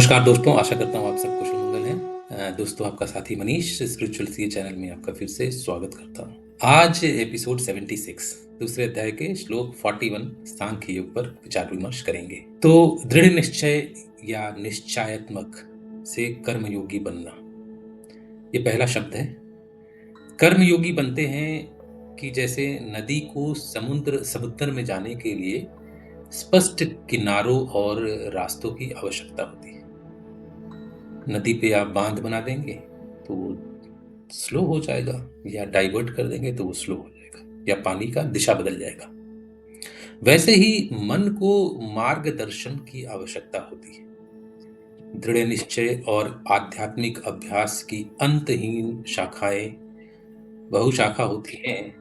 नमस्कार दोस्तों, आशा करता हूँ आप सब कुशल मंगल हैं। दोस्तों, आपका साथी मनीष स्पिरिचुअल सीए चैनल में आपका फिर से स्वागत करता हूँ। आज एपिसोड 76 दूसरे अध्याय के श्लोक 41 सांख्य योग पर विचार विमर्श करेंगे। तो दृढ़ निश्चय या निश्चयात्मक से कर्मयोगी बनना, ये पहला शब्द है। कर्मयोगी बनते हैं कि जैसे नदी को समुद्र में जाने के लिए स्पष्ट किनारों और रास्तों की आवश्यकता होती है। नदी पे आप बांध बना देंगे तो वो स्लो हो जाएगा, या डाइवर्ट कर देंगे तो वो स्लो हो जाएगा, या पानी का दिशा बदल जाएगा। वैसे ही मन को मार्गदर्शन की आवश्यकता होती है। दृढ़ निश्चय और आध्यात्मिक अभ्यास की अंतहीन शाखाएं बहुशाखा होती हैं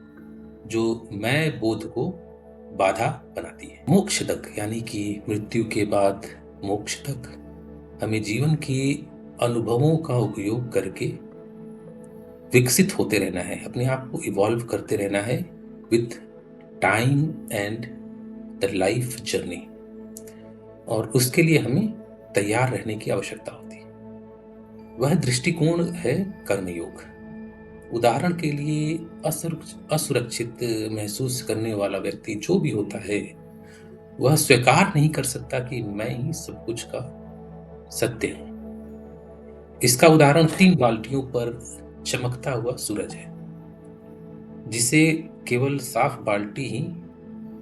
जो मैं बोध को बाधा बनाती है। मोक्ष तक, यानी कि मृत्यु के बाद मोक्ष तक, हमें जीवन के अनुभवों का उपयोग करके विकसित होते रहना है, अपने आप को इवॉल्व करते रहना है with time and the life journey. और उसके लिए हमें तैयार रहने की आवश्यकता होती है। वह दृष्टिकोण है कर्मयोग। उदाहरण के लिए असुरक्षित महसूस करने वाला व्यक्ति जो भी होता है, वह स्वीकार नहीं कर सकता कि मैं ही सब कुछ का सत्य हूं। इसका उदाहरण 3 बाल्टियों पर चमकता हुआ सूरज है, जिसे केवल साफ बाल्टी ही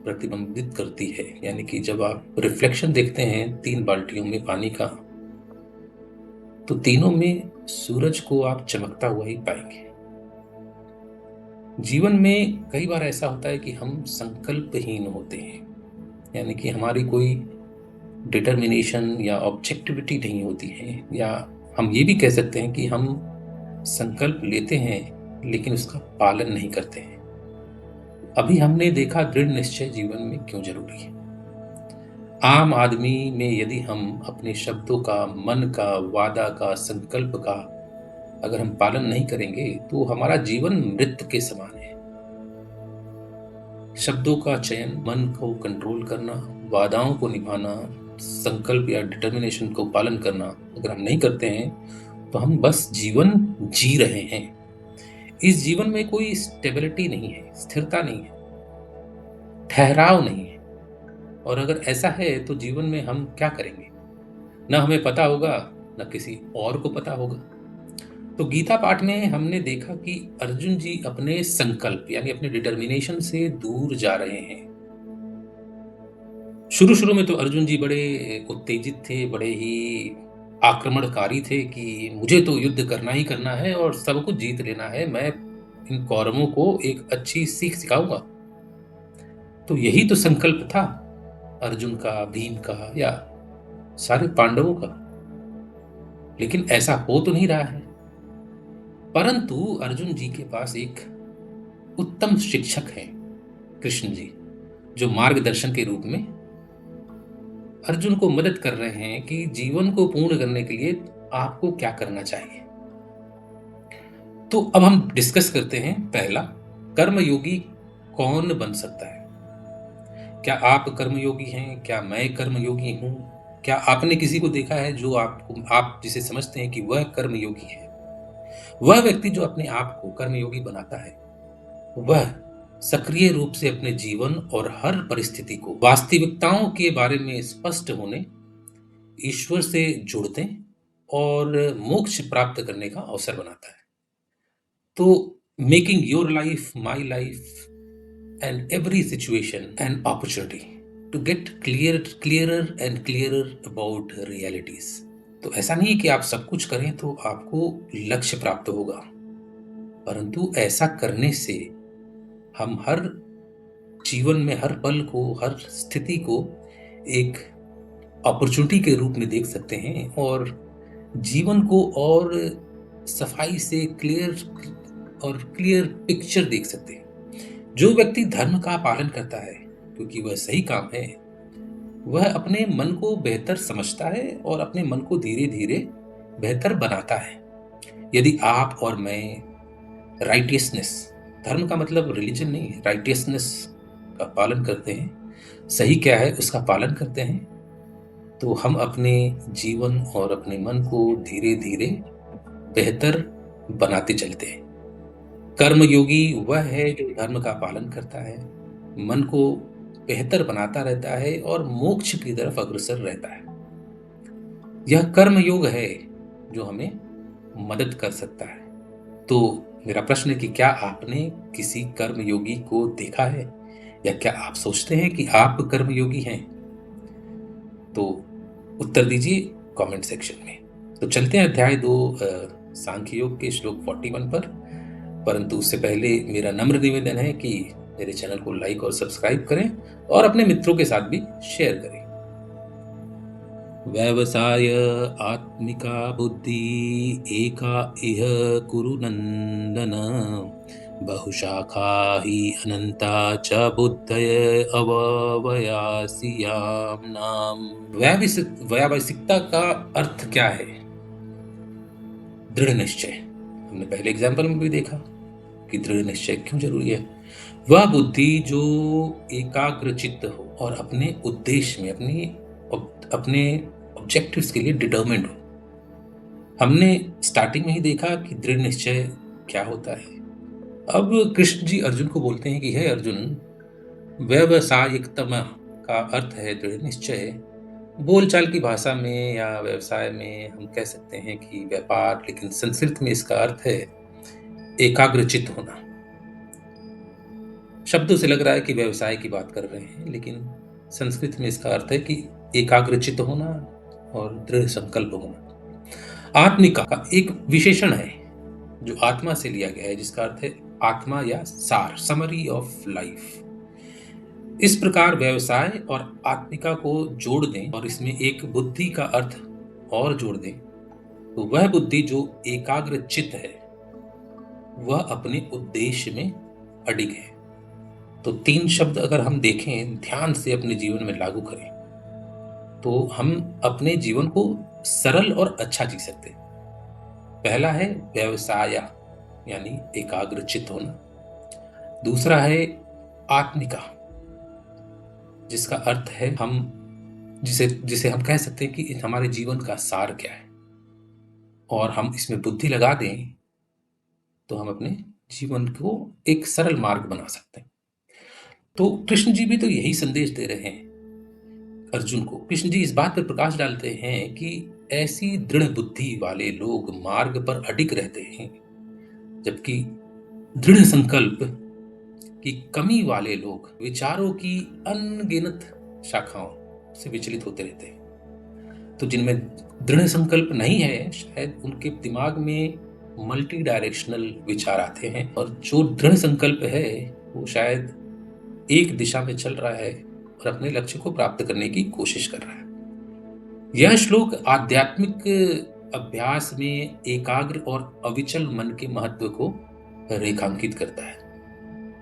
प्रतिबिंबित करती है। यानी कि जब आप रिफ्लेक्शन देखते हैं 3 बाल्टियों में पानी का, तो तीनों में सूरज को आप चमकता हुआ ही पाएंगे। जीवन में कई बार ऐसा होता है कि हम संकल्पहीन होते हैं, यानी कि हमारी कोई डिटर्मिनेशन या ऑब्जेक्टिविटी नहीं होती है, या हम ये भी कह सकते हैं कि हम संकल्प लेते हैं लेकिन उसका पालन नहीं करते हैं। अभी हमने देखा दृढ़ निश्चय जीवन में क्यों जरूरी है। आम आदमी में यदि हम अपने शब्दों का, मन का, वादा का, संकल्प का अगर हम पालन नहीं करेंगे तो हमारा जीवन मृत के समान है। शब्दों का चयन, मन को कंट्रोल करना, वादाओं को निभाना, संकल्प या डिटर्मिनेशन को पालन करना अगर हम नहीं करते हैं तो हम बस जीवन जी रहे हैं। इस जीवन में कोई स्टेबिलिटी नहीं है, स्थिरता नहीं है, ठहराव नहीं है। और अगर ऐसा है तो जीवन में हम क्या करेंगे, ना हमें पता होगा, ना किसी और को पता होगा। तो गीता पाठ में हमने देखा कि अर्जुन जी अपने संकल्प यानी अपने डिटर्मिनेशन से दूर जा रहे हैं। शुरू में तो अर्जुन जी बड़े उत्तेजित थे, बड़े ही आक्रमणकारी थे कि मुझे तो युद्ध करना ही करना है और सब कुछ जीत लेना है, मैं इन कौरवों को एक अच्छी सीख सिखाऊंगा। तो यही तो संकल्प था अर्जुन का, भीम का, या सारे पांडवों का। लेकिन ऐसा हो तो नहीं रहा है। परंतु अर्जुन जी के पास एक उत्तम शिक्षक हैं, कृष्ण जी, जो मार्गदर्शन के रूप में अर्जुन को मदद कर रहे हैं कि जीवन को पूर्ण करने के लिए आपको क्या करना चाहिए। तो अब हम डिस्कस करते हैं। पहला, कर्मयोगी कौन बन सकता है? क्या आप कर्मयोगी हैं? क्या मैं कर्मयोगी हूं? क्या आपने किसी को देखा है जो आप जिसे समझते हैं कि वह कर्मयोगी है? वह व्यक्ति जो अपने आप को कर्मयोगी बनाता है, वह सक्रिय रूप से अपने जीवन और हर परिस्थिति को वास्तविकताओं के बारे में स्पष्ट होने, ईश्वर से जुड़ते और मोक्ष प्राप्त करने का अवसर बनाता है। तो making your life, my life and every situation an opportunity to get clearer and clearer about realities. तो ऐसा नहीं कि आप सब कुछ करें तो आपको लक्ष्य प्राप्त होगा, परंतु ऐसा करने से हम हर जीवन में हर पल को, हर स्थिति को एक अपॉर्चुनिटी के रूप में देख सकते हैं और जीवन को और सफाई से क्लियर पिक्चर देख सकते हैं। जो व्यक्ति धर्म का पालन करता है, क्योंकि वह सही काम है, वह अपने मन को बेहतर समझता है और अपने मन को धीरे धीरे बेहतर बनाता है। यदि आप और मैं राइटियसनेस, धर्म का मतलब रिलीजन नहीं है, राइटियसनेस का पालन करते हैं, सही क्या है उसका पालन करते हैं, तो हम अपने जीवन और अपने मन को धीरे धीरे बेहतर बनाते चलते हैं। कर्मयोगी वह है जो धर्म का पालन करता है, मन को बेहतर बनाता रहता है और मोक्ष की तरफ अग्रसर रहता है। यह कर्मयोग है जो हमें मदद कर सकता है। तो मेरा प्रश्न है कि क्या आपने किसी कर्मयोगी को देखा है, या क्या आप सोचते हैं कि आप कर्मयोगी हैं? तो उत्तर दीजिए कमेंट सेक्शन में। तो चलते हैं अध्याय 2 सांख्य योग के श्लोक 41 पर। परंतु उससे पहले मेरा नम्र निवेदन है कि मेरे चैनल को लाइक और सब्सक्राइब करें और अपने मित्रों के साथ भी शेयर करें। व्यवसाय आत्मिका बुद्धि एका इह कुरु नंदन, बहुशाखा ही अनंता च बुद्धय अववयासियाम नाम। व्यावसायिकता का अर्थ क्या है? दृढ़ निश्चय। हमने पहले एग्जाम्पल में भी देखा कि दृढ़ निश्चय क्यों जरूरी है। वह बुद्धि जो एकाग्र चित्त हो और अपने उद्देश्य में, अपने ऑब्जेक्टिव्स के लिए डिटर्मिन्ड हो। हमने स्टार्टिंग में ही देखा कि दृढ़ निश्चय क्या होता है। अब कृष्ण जी अर्जुन को बोलते हैं कि हे अर्जुन, व्यावसायिकता का अर्थ है दृढ़ निश्चय। बोलचाल की भाषा में या व्यवसाय में हम कह सकते हैं कि व्यापार, लेकिन संस्कृत में इसका अर्थ है एकाग्रचित्त होना। शब्दों से लग रहा है कि व्यवसाय की बात कर रहे हैं, लेकिन संस्कृत में इसका अर्थ है कि एकाग्रचित्त होना और दृढ़ संकल्प होना। आत्मिका का एक विशेषण है जो आत्मा से लिया गया है, जिसका अर्थ है आत्मा या सार, समरी ऑफ लाइफ। इस प्रकार व्यवसाय और आत्मिका को जोड़ दें और इसमें एक बुद्धि का अर्थ और जोड़ दें, तो वह बुद्धि जो एकाग्र चित्त है वह अपने उद्देश्य में अडिग है। तो 3 शब्द अगर हम देखें, ध्यान से अपने जीवन में लागू करें, तो हम अपने जीवन को सरल और अच्छा जी सकते हैं। पहला है व्यवसाय यानी एकाग्र चित्त होना। दूसरा है आत्मिका, जिसका अर्थ है हम जिसे हम कह सकते हैं कि हमारे जीवन का सार क्या है, और हम इसमें बुद्धि लगा दें तो हम अपने जीवन को एक सरल मार्ग बना सकते हैं। तो कृष्ण जी भी तो यही संदेश दे रहे हैं अर्जुन को। कृष्ण जी इस बात पर प्रकाश डालते हैं कि ऐसी दृढ़ बुद्धि वाले लोग मार्ग पर अडिग रहते हैं, जबकि दृढ़ संकल्प की कमी वाले लोग विचारों की अनगिनत शाखाओं से विचलित होते रहते हैं। तो जिनमें दृढ़ संकल्प नहीं है, शायद उनके दिमाग में मल्टी डायरेक्शनल विचार आते हैं, और जो दृढ़ संकल्प है वो शायद एक दिशा में चल रहा है और अपने लक्ष्य को प्राप्त करने की कोशिश कर रहा है। यह श्लोक आध्यात्मिक अभ्यास में एकाग्र और अविचल मन के महत्व को रेखांकित करता है।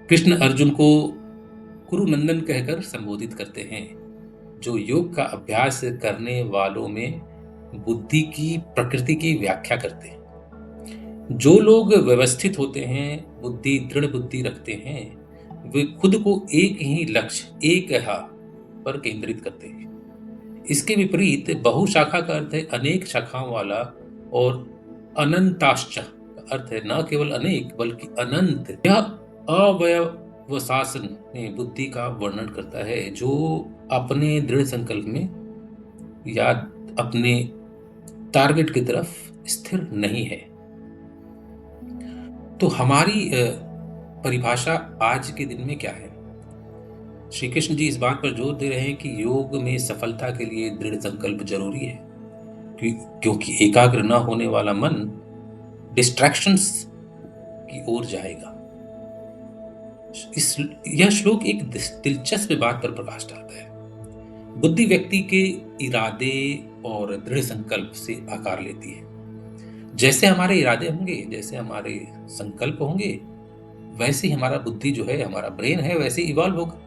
कृष्ण अर्जुन को कुरुनंदन कहकर संबोधित करते हैं, जो योग का अभ्यास करने वालों में बुद्धि की प्रकृति की व्याख्या करते हैं। जो लोग व्यवस्थित होते हैं, दृढ़ बुद्धि रखते हैं, वे खुद को एक ही लक्ष्य, एक पर केंद्रित करते हैं। इसके विपरीत बहुशाखा का अर्थ है अनेक शाखाओं वाला, और अनंताश्च का अर्थ है न केवल अनेक बल्कि अनंत। यह अव्यवसासन में बुद्धि का वर्णन करता है, जो अपने दृढ़ संकल्प में या अपने टारगेट की तरफ स्थिर नहीं है। तो हमारी परिभाषा आज के दिन में क्या है? श्री कृष्ण जी इस बात पर जोर दे रहे हैं कि योग में सफलता के लिए दृढ़ संकल्प जरूरी है, क्योंकि एकाग्र न होने वाला मन डिस्ट्रैक्शंस की ओर जाएगा। यह श्लोक एक दिलचस्प बात पर प्रकाश डालता है। बुद्धि व्यक्ति के इरादे और दृढ़ संकल्प से आकार लेती है। जैसे हमारे इरादे होंगे, जैसे हमारे संकल्प होंगे, वैसे ही हमारा बुद्धि जो है, हमारा ब्रेन है, वैसे इवॉल्व होगा।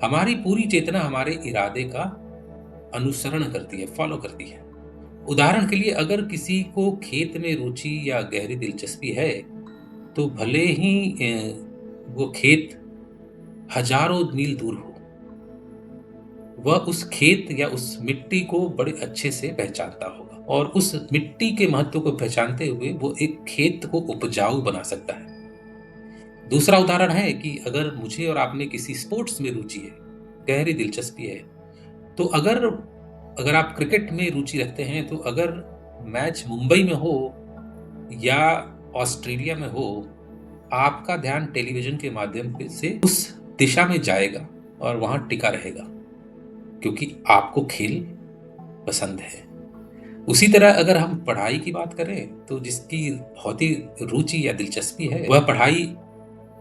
हमारी पूरी चेतना हमारे इरादे का अनुसरण करती है, फॉलो करती है। उदाहरण के लिए, अगर किसी को खेत में रुचि या गहरी दिलचस्पी है, तो भले ही वो खेत हजारों मील दूर हो, वह उस खेत या उस मिट्टी को बड़े अच्छे से पहचानता होगा और उस मिट्टी के महत्व को पहचानते हुए वो एक खेत को उपजाऊ बना सकता है। दूसरा उदाहरण है कि अगर मुझे और आपने किसी स्पोर्ट्स में रुचि है, गहरी दिलचस्पी है, तो अगर अगर आप क्रिकेट में रुचि रखते हैं तो अगर मैच मुंबई में हो या ऑस्ट्रेलिया में हो, आपका ध्यान टेलीविजन के माध्यम से उस दिशा में जाएगा और वहां टिका रहेगा, क्योंकि आपको खेल पसंद है। उसी तरह अगर हम पढ़ाई की बात करें तो जिसकी बहुत ही रुचि या दिलचस्पी है, वह पढ़ाई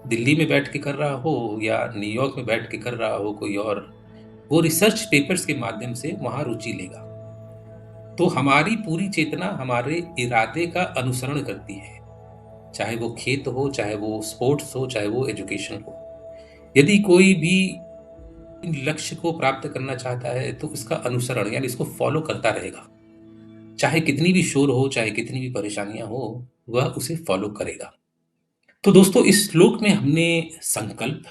दिल्ली में बैठ के कर रहा हो या न्यूयॉर्क में बैठ के कर रहा हो कोई और, वो रिसर्च पेपर्स के माध्यम से वहां रुचि लेगा। तो हमारी पूरी चेतना हमारे इरादे का अनुसरण करती है, चाहे वो खेत हो, चाहे वो स्पोर्ट्स हो, चाहे वो एजुकेशन हो। यदि कोई भी इन लक्ष्य को प्राप्त करना चाहता है तो उसका अनुसरण यानी इसको फॉलो करता रहेगा, चाहे कितनी भी शोर हो, चाहे कितनी भी परेशानियां हो, वह उसे फॉलो करेगा। तो दोस्तों, इस श्लोक में हमने संकल्प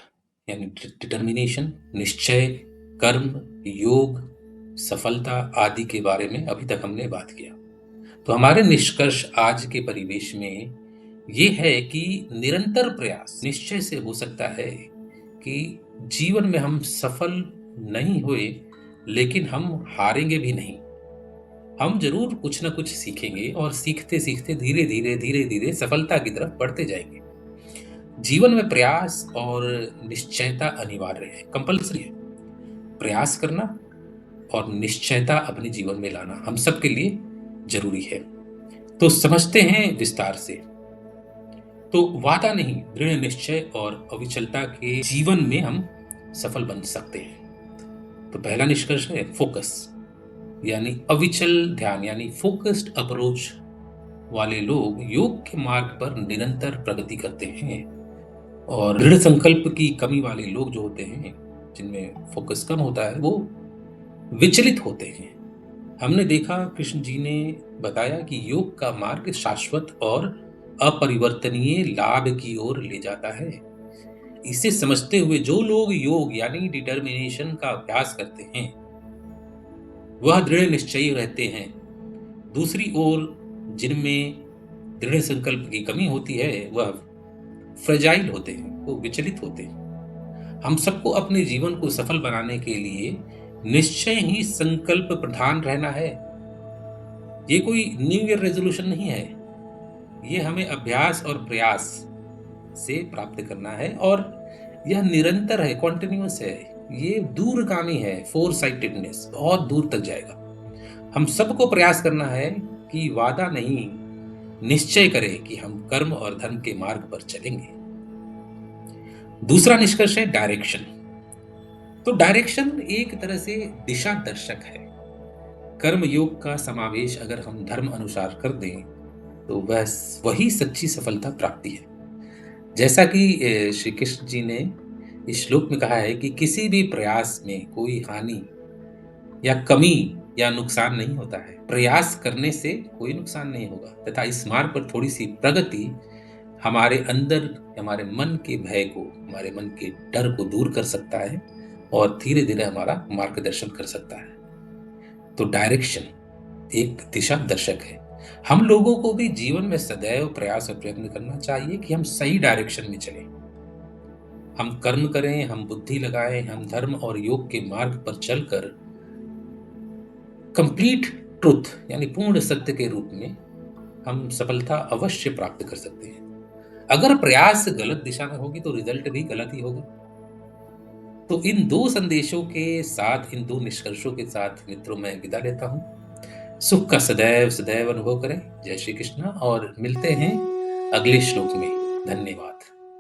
यानी डिटर्मिनेशन, निश्चय, कर्म, योग, सफलता आदि के बारे में अभी तक हमने बात किया। तो हमारे निष्कर्ष आज के परिवेश में ये है कि निरंतर प्रयास निश्चय से हो सकता है कि जीवन में हम सफल नहीं हुए, लेकिन हम हारेंगे भी नहीं। हम जरूर कुछ ना कुछ सीखेंगे और सीखते सीखते धीरे धीरे धीरे धीरे सफलता की तरफ बढ़ते जाएंगे। जीवन में प्रयास और निश्चयता अनिवार्य है, कंपल्सरी है। प्रयास करना और निश्चयता अपने जीवन में लाना हम सबके लिए जरूरी है। तो समझते हैं विस्तार से। तो वादा नहीं, दृढ़ निश्चय और अविचलता के जीवन में हम सफल बन सकते हैं। तो पहला निष्कर्ष है फोकस, यानी अविचल ध्यान, यानी फोकस्ड अप्रोच वाले लोग योग के मार्ग पर निरंतर प्रगति करते हैं। और दृढ़ संकल्प की कमी वाले लोग जो होते हैं, जिनमें फोकस कम होता है, वो विचलित होते हैं। हमने देखा, कृष्ण जी ने बताया कि योग का मार्ग शाश्वत और अपरिवर्तनीय लाभ की ओर ले जाता है। इसे समझते हुए जो लोग योग यानी डिटर्मिनेशन का अभ्यास करते हैं, वह दृढ़ निश्चयी रहते हैं। दूसरी ओर जिनमें दृढ़ संकल्प की कमी होती है, वह फ्रेजाइल होते हैं, वो विचलित होते हैं। हम सबको अपने जीवन को सफल बनाने के लिए निश्चय ही संकल्प प्रधान रहना है। ये कोई न्यू ईयर रेजोल्यूशन नहीं है, ये हमें अभ्यास और प्रयास से प्राप्त करना है, और यह निरंतर है, कॉन्टिन्यूअस है, ये दूरगामी है, फोर साइटेडनेस, बहुत दूर तक जाएगा। हम सबको प्रयास करना है कि वादा नहीं, निश्चय करें कि हम कर्म और धर्म के मार्ग पर चलेंगे। दूसरा निष्कर्ष है डायरेक्शन। तो डायरेक्शन एक तरह से दिशा दर्शक है। कर्म योग का समावेश अगर हम धर्म अनुसार कर दें तो वह वही सच्ची सफलता प्राप्ति है। जैसा कि श्री कृष्ण जी ने इस श्लोक में कहा है कि किसी भी प्रयास में कोई हानि या कमी या नुकसान नहीं होता है। प्रयास करने से कोई नुकसान नहीं होगा, तथा इस मार्ग पर थोड़ी सी प्रगति हमारे अंदर, हमारे मन के भय को, हमारे मन के डर को दूर कर सकता है और धीरे धीरे हमारा मार्गदर्शन कर सकता है। तो डायरेक्शन एक दिशा दर्शक है। हम लोगों को भी जीवन में सदैव प्रयास और प्रयत्न करना चाहिए कि हम सही डायरेक्शन में चलें। हम कर्म करें, हम बुद्धि लगाएं, हम धर्म और योग के मार्ग पर चलकर कंप्लीट ट्रुथ यानी पूर्ण सत्य के रूप में हम सफलता अवश्य प्राप्त कर सकते हैं। अगर प्रयास गलत दिशा में होगी तो रिजल्ट भी गलत ही होगा। तो इन दो संदेशों के साथ, इन दो निष्कर्षों के साथ मित्रों, मैं विदा लेता हूं। सुख का सदैव सदैव अनुभव करें। जय श्री कृष्ण, और मिलते हैं अगले श्लोक में। धन्यवाद।